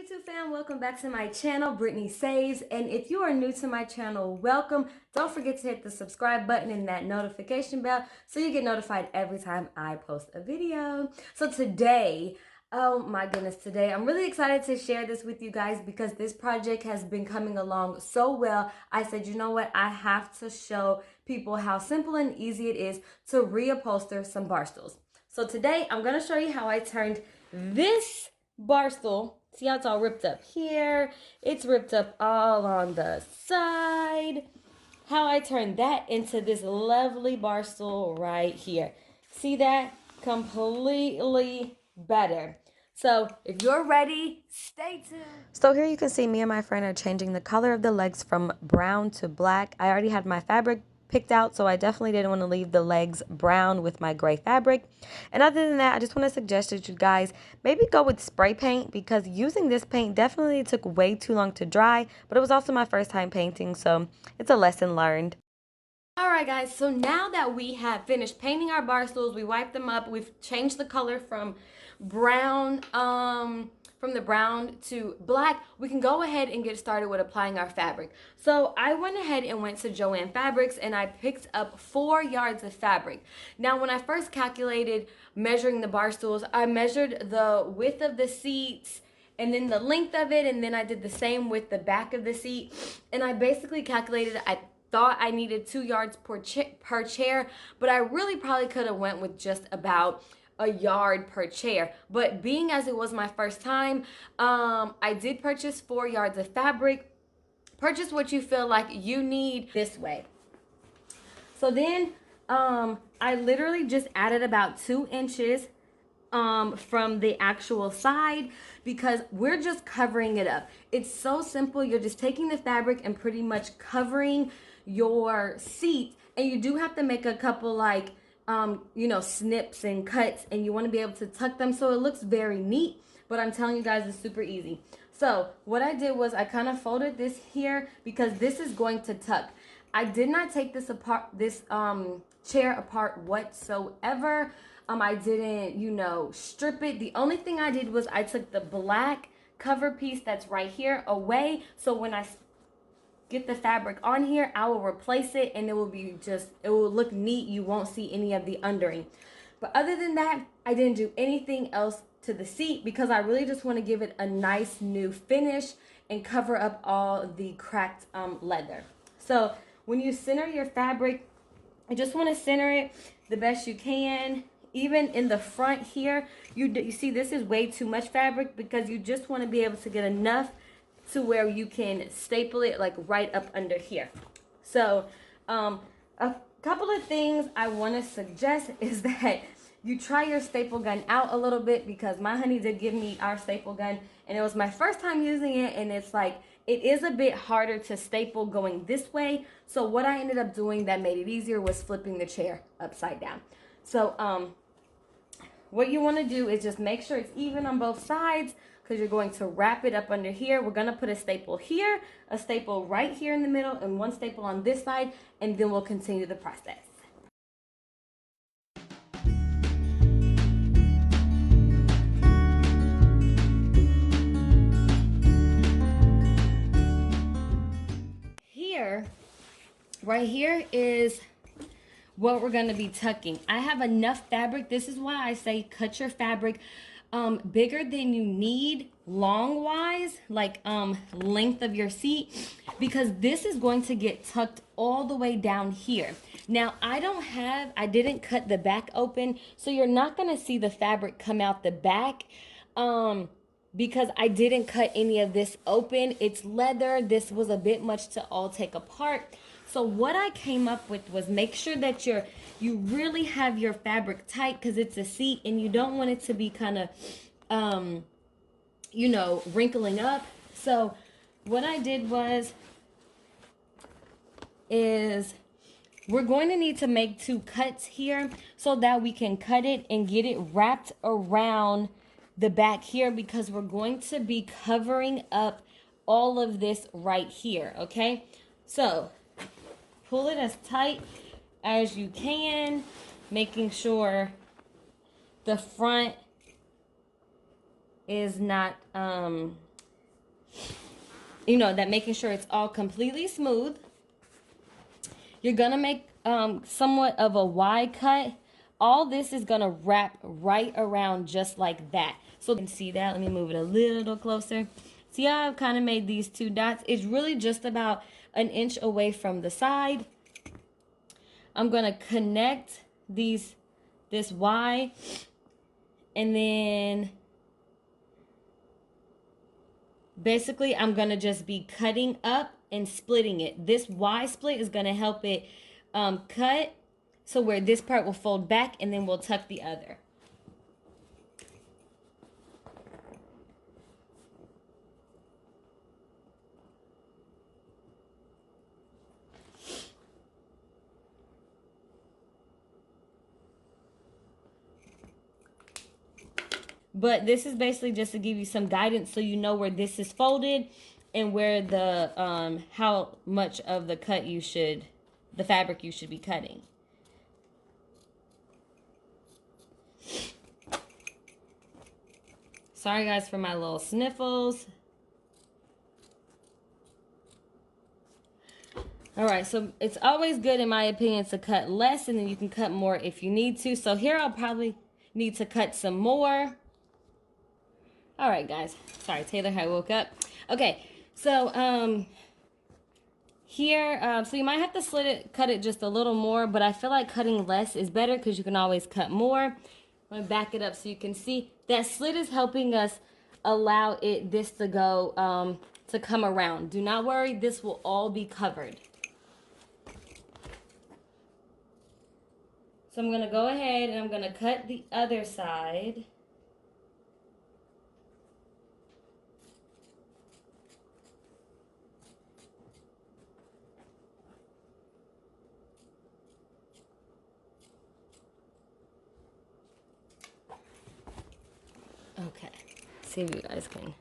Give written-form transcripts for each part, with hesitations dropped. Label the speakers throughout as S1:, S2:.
S1: YouTube fam, welcome back to my channel, Brittany Saves. And if you are new to my channel, welcome. Don't forget to hit the subscribe button and that notification bell so you get notified every time I post a video. So today, oh my goodness, today I'm really excited to share this with you guys because this project has been coming along so well. I said, you know what, I have to show people how simple and easy it is to reupholster some bar stools. So today I'm going to show you how I turned this bar stool. See how it's all ripped up here? It's ripped up all on the side. How I turned that into this lovely bar stool right here. See that? Completely better. So if you're ready, stay tuned. So here you can see me and my friend are changing the color of the legs from brown to black. I already had my fabric picked out, so I definitely didn't want to leave the legs brown with my gray fabric. And other than that, I just want to suggest that you guys maybe go with spray paint, because using this paint definitely took way too long to dry, but it was also my first time painting, so it's a lesson learned. Alright guys, so now that we have finished painting our bar stools, we wiped them up, we've changed the color from brown, from the brown to black, we can go ahead and get started with applying our fabric. So I went ahead and went to Joann Fabrics and I picked up 4 yards of fabric. Now when I first calculated measuring the bar stools, I measured the width of the seats and then the length of it, and then I did the same with the back of the seat, and I basically calculated, I thought I needed 2 yards per chair, but I really probably could have went with just about a yard per chair. But being as it was my first time, I did purchase 4 yards of fabric. Purchase what you feel like you need this way. So then I literally just added about 2 inches from the actual side, because we're just covering it up. It's so simple. You're just taking the fabric and pretty much covering your seat, and you do have to make a couple like snips and cuts, and you want to be able to tuck them so it looks very neat. But I'm telling you guys, it's super easy. So what I did was I kind of folded this here because this is going to tuck. I did not take this chair apart whatsoever. I didn't, strip it. The only thing I did was I took the black cover piece that's right here away. So when I get the fabric on here, I will replace it and it will look neat. You won't see any of the undering. But other than that, I didn't do anything else to the seat because I really just want to give it a nice new finish and cover up all the cracked leather. So when you center your fabric, you just want to center it the best you can. Even in the front here, you see this is way too much fabric, because you just want to be able to get enough to where you can staple it like right up under here. So a couple of things I want to suggest is that you try your staple gun out a little bit, because my honey did give me our staple gun and it was my first time using it, and it's like it is a bit harder to staple going this way. So what I ended up doing that made it easier was flipping the chair upside down. So what you want to do is just make sure it's even on both sides, because you're going to wrap it up under here. We're going to put a staple here, a staple right here in the middle, and one staple on this side, and then we'll continue the process. Right here is what we're going to be tucking. I have enough fabric. This is why I say cut your fabric bigger than you need long wise, like length of your seat, because this is going to get tucked all the way down here. Now I didn't cut the back open, so you're not going to see the fabric come out the back because I didn't cut any of this open. It's leather. This was a bit much to all take apart. So what I came up with was make sure that you really have your fabric tight, because it's a seat and you don't want it to be kind of, wrinkling up. So what I did is we're going to need to make 2 cuts here so that we can cut it and get it wrapped around the back here, because we're going to be covering up all of this right here. Okay, so pull it as tight as you can, making sure the front is not you know, that making sure it's all completely smooth. You're gonna make somewhat of a Y cut. All this is gonna wrap right around just like that. So you can see that. Let me move it a little closer. See how I've kind of made these 2 dots? It's really just about an inch away from the side. I'm gonna connect this Y, and then basically I'm gonna just be cutting up and splitting it. This Y split is gonna help it cut so where this part will fold back, and then we'll tuck the other. But this is basically just to give you some guidance so you know where this is folded and where the how much of the fabric you should be cutting. Sorry guys for my little sniffles. All right, so it's always good in my opinion to cut less, and then you can cut more if you need to. So here I'll probably need to cut some more. All right, guys. Sorry, Taylor, I woke up. Okay, so here, so you might have to cut it just a little more, but I feel like cutting less is better because you can always cut more. I'm gonna back it up so you can see that slit is helping us allow this to go to come around. Do not worry, this will all be covered. So I'm gonna go ahead and I'm gonna cut the other side. Okay, see if you guys can.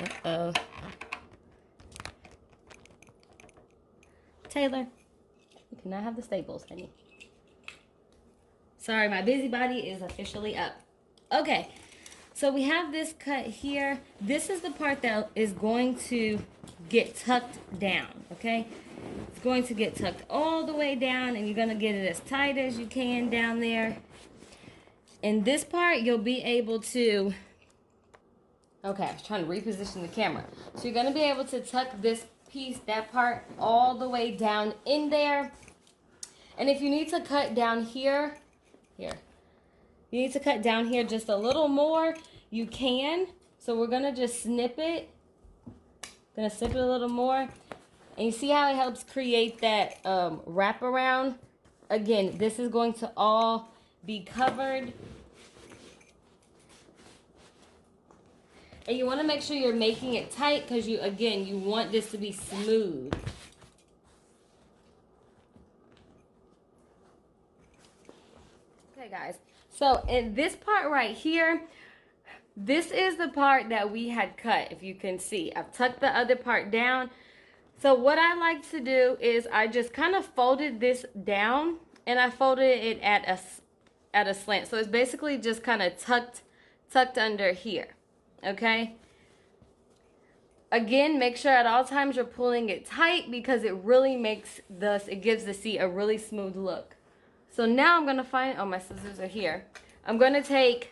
S1: Uh-oh. Taylor, you cannot have the staples, honey. Sorry, my busybody is officially up. Okay, so we have this cut here. This is the part that is going to get tucked down, okay? It's going to get tucked all the way down, and you're going to get it as tight as you can down there. In this part, you'll be able to... Okay, I was trying to reposition the camera. So you're going to be able to tuck this piece, that part, all the way down in there. And if you need to cut down here, you need to cut down here just a little more, you can. So we're going to just snip it. Going to snip it a little more. And you see how it helps create that wraparound? Again, this is going to all be covered. And you want to make sure you're making it tight because you want this to be smooth. Okay, guys. So in this part right here, this is the part that we had cut, if you can see. I've tucked the other part down. So what I like to do is I just kind of folded this down, and I folded it at a slant. So it's basically just kind of tucked under here. Okay? Again, make sure at all times you're pulling it tight because it really it gives the seat a really smooth look. So now I'm going to oh, my scissors are here. I'm going to take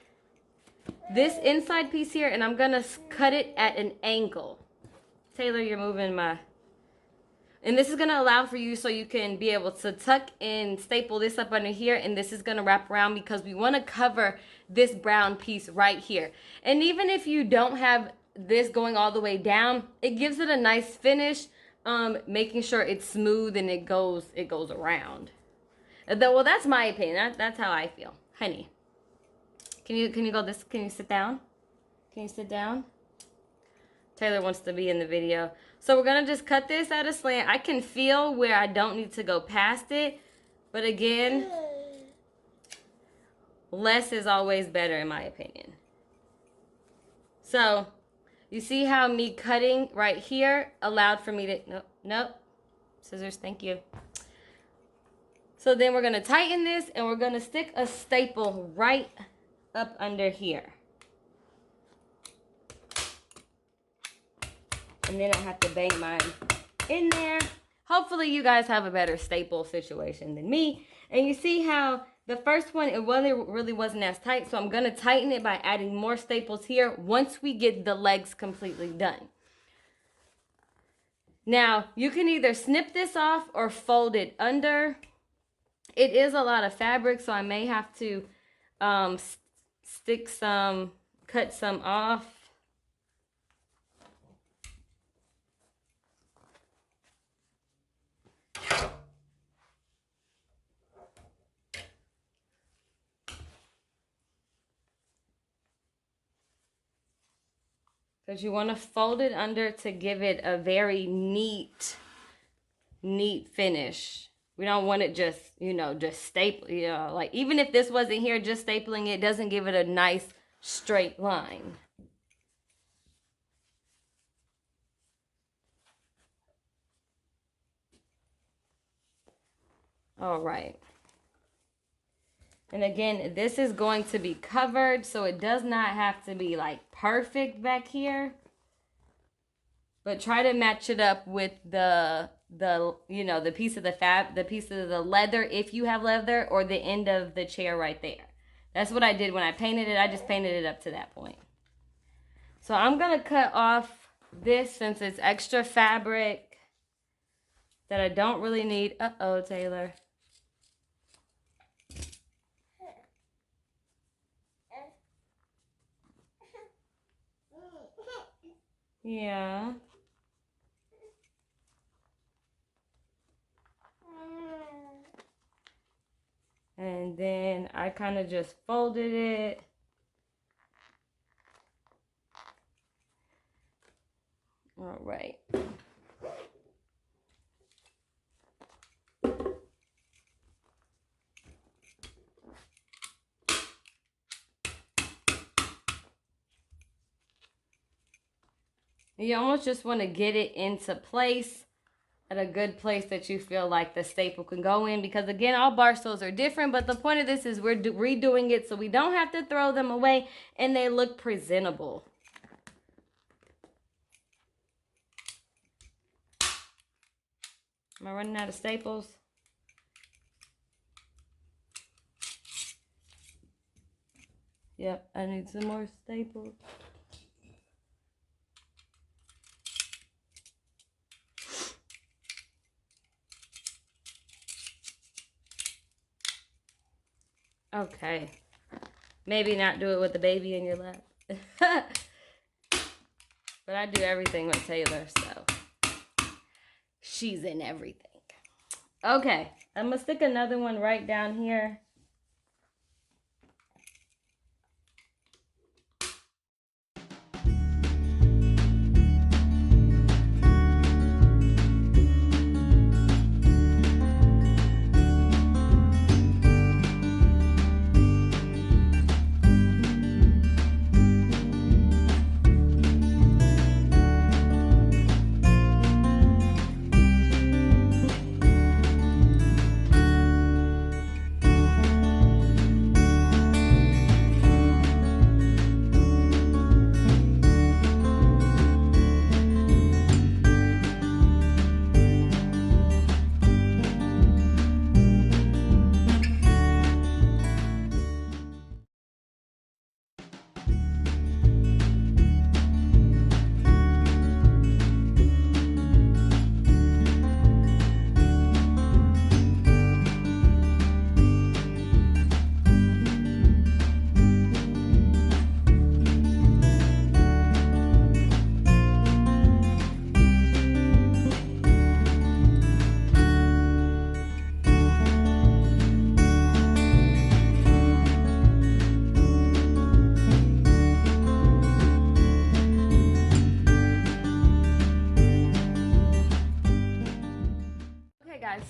S1: this inside piece here and I'm going to cut it at an angle. Taylor, you're moving my... And this is going to allow for you so you can be able to tuck and staple this up under here, and this is going to wrap around because we want to cover this brown piece right here. And even if you don't have this going all the way down, it gives it a nice finish, making sure it's smooth and it goes around. Well, that's my opinion. That's how I feel. Honey, can you go this? Can you sit down? Can you sit down? Taylor wants to be in the video. So we're going to just cut this at a slant. I can feel where I don't need to go past it. But again, less is always better in my opinion. So you see how me cutting right here allowed for me to... Nope. Scissors, thank you. So then we're going to tighten this and we're going to stick a staple right up under here. And then I have to bang mine in there. Hopefully you guys have a better staple situation than me. And you see how the first one, it really wasn't as tight. So I'm going to tighten it by adding more staples here once we get the legs completely done. Now, you can either snip this off or fold it under. It is a lot of fabric, so I may have to cut some off. Because you want to fold it under to give it a very neat finish. We don't want it just, just staple, like even if this wasn't here, just stapling it doesn't give it a nice straight line. All right. And again, this is going to be covered, so it does not have to be like perfect back here. But try to match it up with the piece of the piece of the leather, if you have leather, or the end of the chair right there. That's what I did when I painted it. I just painted it up to that point. So I'm going to cut off this since it's extra fabric that I don't really need. Uh-oh, Taylor. Yeah. And then I kind of just folded it. All right. You almost just want to get it into place at a good place that you feel like the staple can go in. Because again, all bar stools are different, but the point of this is we're redoing it so we don't have to throw them away and they look presentable. Am I running out of staples? Yep, I need some more staples. Okay. Maybe not do it with the baby in your lap. But I do everything with Taylor, so she's in everything. Okay, I'm going to stick another one right down here.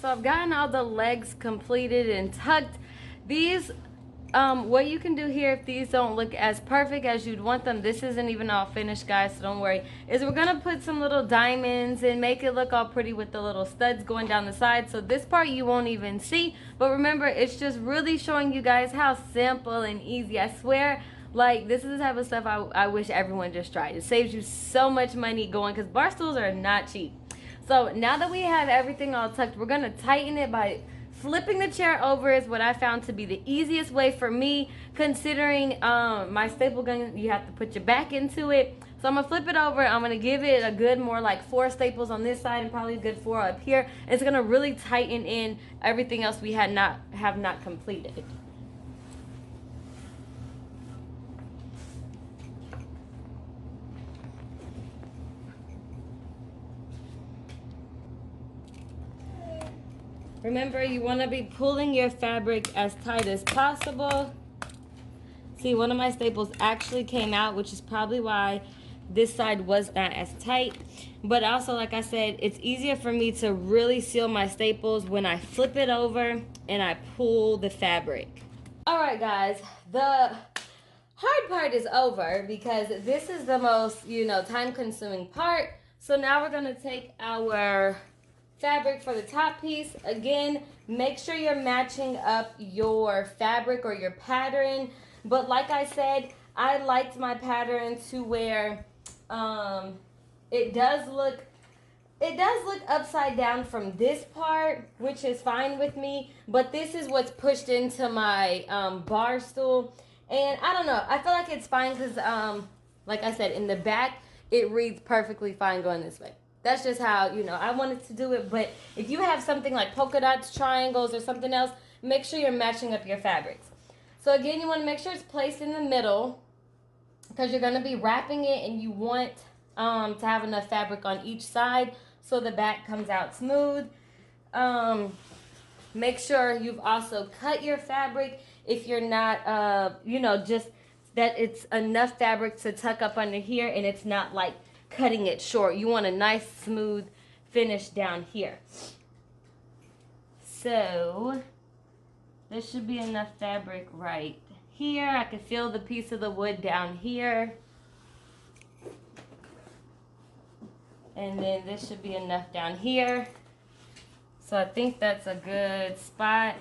S1: So I've gotten all the legs completed and tucked. These, what you can do here if these don't look as perfect as you'd want them, this isn't even all finished, guys, so don't worry, is we're going to put some little diamonds and make it look all pretty with the little studs going down the side. So this part you won't even see, but remember, it's just really showing you guys how simple and easy. I swear, Like, this is the type of stuff I wish everyone just tried. It saves you so much money going, because bar stools are not cheap. So now that we have everything all tucked, we're going to tighten it by flipping the chair over. Is what I found to be the easiest way for me, considering my staple gun, you have to put your back into it. So I'm going to flip it over. I'm going to give it a good more like 4 staples on this side and probably a good 4 up here. It's going to really tighten in everything else we have not completed. Remember, you want to be pulling your fabric as tight as possible. See, one of my staples actually came out, which is probably why this side was not as tight. But also, like I said, it's easier for me to really seal my staples when I flip it over and I pull the fabric. All right, guys, the hard part is over, because this is the most, time-consuming part. So now we're going to take our fabric for the top piece. Again, make sure you're matching up your fabric or your pattern. But like I said, I liked my pattern to where it does look upside down from this part, which is fine with me. But this is what's pushed into my bar stool. And I don't know, I feel like it's fine because, like I said, in the back, it reads perfectly fine going this way. That's just how, I wanted to do it. But if you have something like polka dots, triangles, or something else, make sure you're matching up your fabrics. So again, you want to make sure it's placed in the middle, because you're going to be wrapping it, and you want to have enough fabric on each side so the back comes out smooth. Make sure you've also cut your fabric if you're not, just that it's enough fabric to tuck up under here and it's not like cutting it short. You want a nice smooth finish down here. So there should be enough fabric right here. I can feel the piece of the wood down here. And then this should be enough down here. So I think that's a good spot.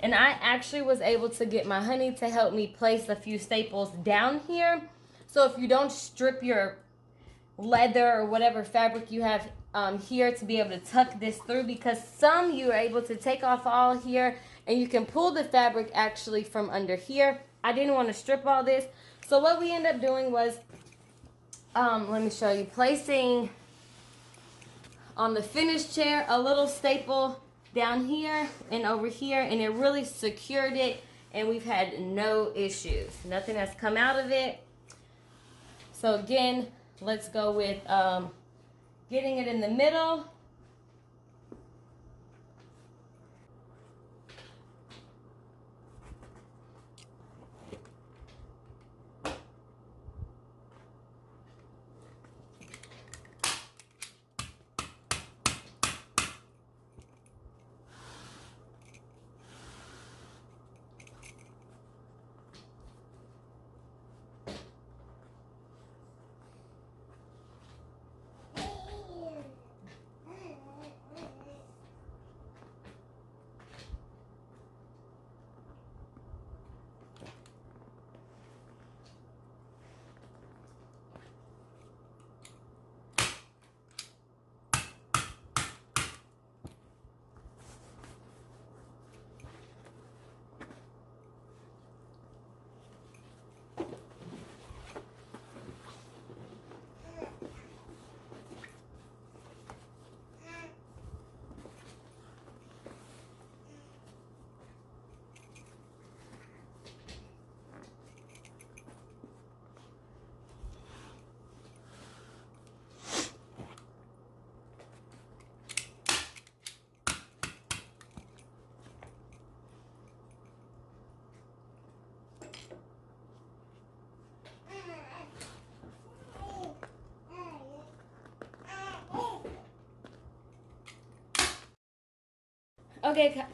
S1: And I actually was able to get my honey to help me place a few staples down here. So if you don't strip your leather or whatever fabric you have here to be able to tuck this through, because some you are able to take off all here and you can pull the fabric actually from under here. I didn't want to strip all this. So what we ended up doing was, let me show you, placing on the finished chair a little staple down here and over here, and it really secured it, and we've had no issues. Nothing has come out of it. So again, let's go with getting it in the middle.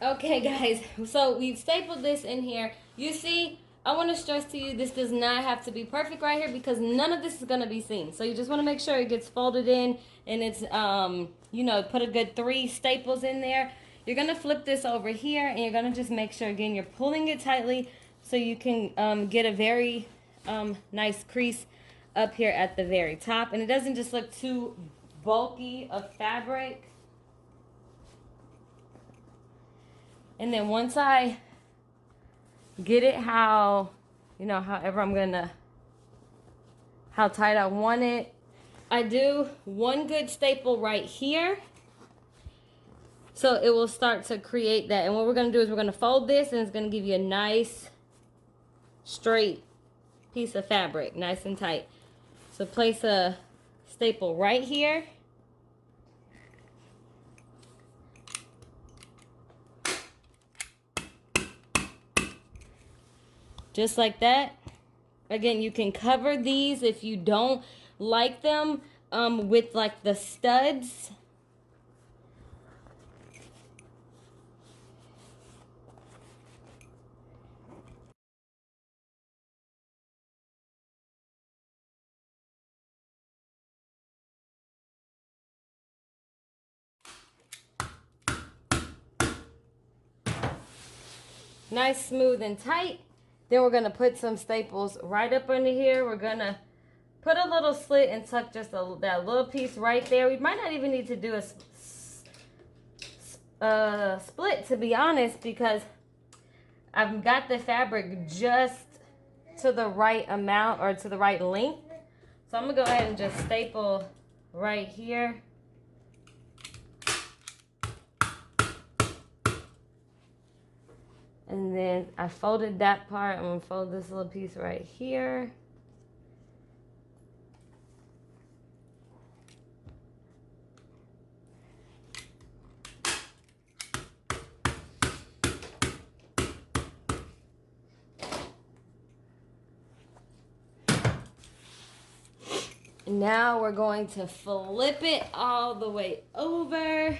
S1: Okay, guys. So we've stapled this in here. You see, I want to stress to you, this does not have to be perfect right here, because none of this is going to be seen. So you just want to make sure it gets folded in, and it's, put a good 3 staples in there. You're going to flip this over here, and you're going to just make sure, again, you're pulling it tightly so you can get a very nice crease up here at the very top, and it doesn't just look too bulky of fabric. And then once I get it how, you know, however I'm gonna, how tight I want it, I do one good staple right here, so it will start to create that. And what we're gonna do is we're gonna fold this, and it's gonna give you a nice straight piece of fabric, nice and tight. So place a staple right here. Just like that. Again, you can cover these if you don't like them with like the studs. Nice, smooth, and tight. Then we're gonna put some staples right up under here. We're gonna put a little slit and tuck just that little piece right there. We might not even need to do a split, to be honest, because I've got the fabric just to the right amount, or to the right length. So I'm gonna go ahead and just staple right here. And then I folded that part. I'm gonna fold this little piece right here. Now we're going to flip it all the way over.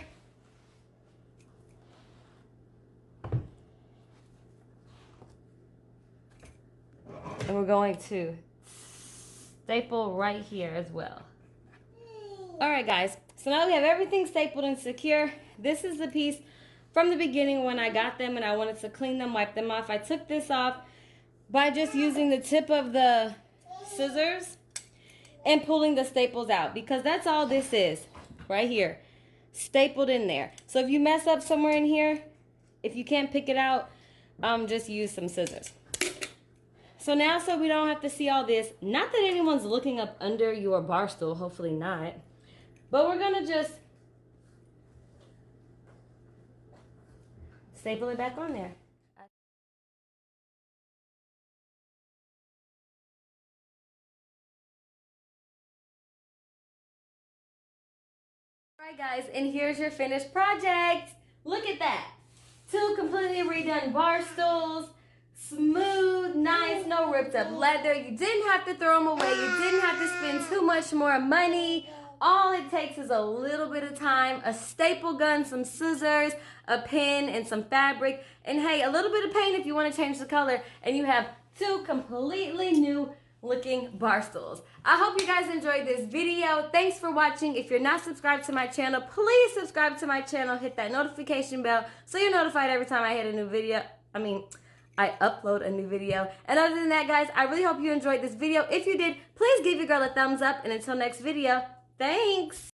S1: And we're going to staple right here as well. All right, guys. So now we have everything stapled and secure. This is the piece from the beginning when I got them and I wanted to clean them, wipe them off. I took this off by just using the tip of the scissors and pulling the staples out, because that's all this is right here, stapled in there. So if you mess up somewhere in here, if you can't pick it out, just use some scissors. So now, so we don't have to see all this, not that anyone's looking up under your bar stool, hopefully not, but we're gonna just staple it back on there. Alright guys, and here's your finished project. Look at that. 2 completely redone bar stools. Smooth, nice, no ripped up leather. You didn't have to throw them away. You didn't have to spend too much more money. All it takes is a little bit of time, a staple gun, some scissors, a pen, and some fabric. And hey, a little bit of paint if you want to change the color. And you have 2 completely new looking bar stools. I hope you guys enjoyed this video. Thanks for watching. If you're not subscribed to my channel, please subscribe to my channel. Hit that notification bell so you're notified every time I hit a new video. I upload a new video. And other than that, guys, I really hope you enjoyed this video. If you did, please give your girl a thumbs up. And until next video, thanks.